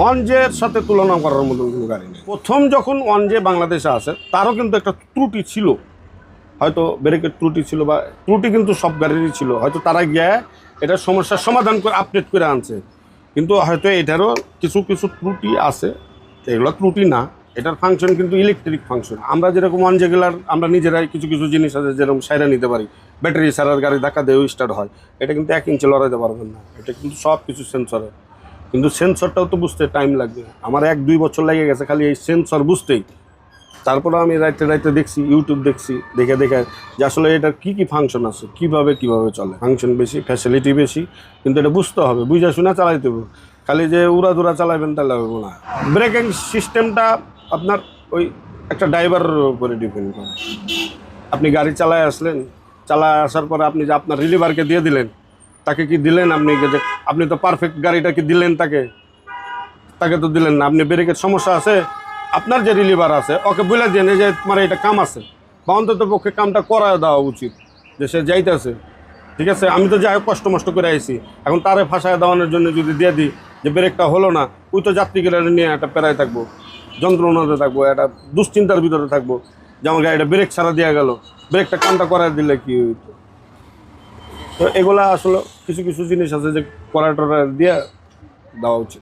ওয়ানজের সাথে তুলনা করার মতন কোনো গাড়ি নেই। প্রথম যখন ওয়ানজে বাংলাদেশে আসে তারও কিন্তু একটা ত্রুটি ছিল, হয়তো ব্রেকের ত্রুটি ছিল বা ত্রুটি কিন্তু সব গাড়িরই ছিল, হয়তো তারা গিয়ে এটার সমস্যার সমাধান করে আপডেট করে আনছে, কিন্তু হয়তো এটারও কিছু কিছু ত্রুটি আছে, এগুলো ত্রুটি না, এটার ফাংশন কিন্তু ইলেকট্রিক ফাংশন। আমরা যেরকম ওয়ানজে গেলার আমরা নিজেরাই কিছু কিছু জিনিস আছে যেরকম সাইরা নিতে পারি, ব্যাটারি সারার গাড়ি ধাক্কা দিয়েও স্টার্ট হয়, এটা কিন্তু 1 ইঞ্চি লড়াইতে পারবেন না, এটা কিন্তু সব কিছু সেন্সরে, কিন্তু সেন্সরটাও তো বুঝতে টাইম লাগবে। আমার 1-2 বছর লেগে গেছে খালি এই সেন্সর বুঝতেই। তারপরে আমি রাইতে রাইতে দেখছি, ইউটিউব দেখছি, দেখে দেখে যে আসলে এটার কী কী ফাংশন আছে, কীভাবে চলে। ফাংশন বেশি, ফ্যাসিলিটি বেশি, কিন্তু এটা বুঝতে হবে, বুঝে শুনে চালাইতে হবে। খালি যে উড়াধুরা চালাবেন তাহলে হবে না। ব্রেকিং সিস্টেমটা আপনার ওই একটা ড্রাইভারের উপরে ডিপেন্ড করে। আপনি গাড়ি চালায় আসলেন, চালায় আসার পরে আপনি যে আপনার রিলিভারকে দিয়ে দিলেন, তাকে কি দিলেন আপনি, যে আপনি তো পারফেক্ট গাড়িটা কি দিলেন তাকে, তাকে তো দিলেন না। আপনি ব্রেকের সমস্যা আছে, আপনার যে রিলিভার আছে ওকে বলে দেন যে তোমার এটা কাম আছে, বা অন্তত পক্ষে কামটা করায় দেওয়া উচিত, যে সে যাইতেছে, ঠিক আছে। আমি তো যাই হোক কষ্ট মষ্ট করে আইছি, এখন তারে ফাঁসায় দেওয়ানোর জন্য যদি দিয়ে দিই যে ব্রেকটা হলো না, ওই তো যাত্রীকে নিয়ে একটা প্যারায় থাকবো, যন্ত্রণাতে থাকবো, একটা দুশ্চিন্তার ভিতরে থাকবো যে আমার গাড়িটা ব্রেক ছাড়া দেওয়া গেল, ব্রেকটা কামটা করায় দিলে কি হইতো। তো এগুলা আসলে কিছু কিছু জিনিস আছে যে করা টরা দিয়ে দেওয়া উচিত।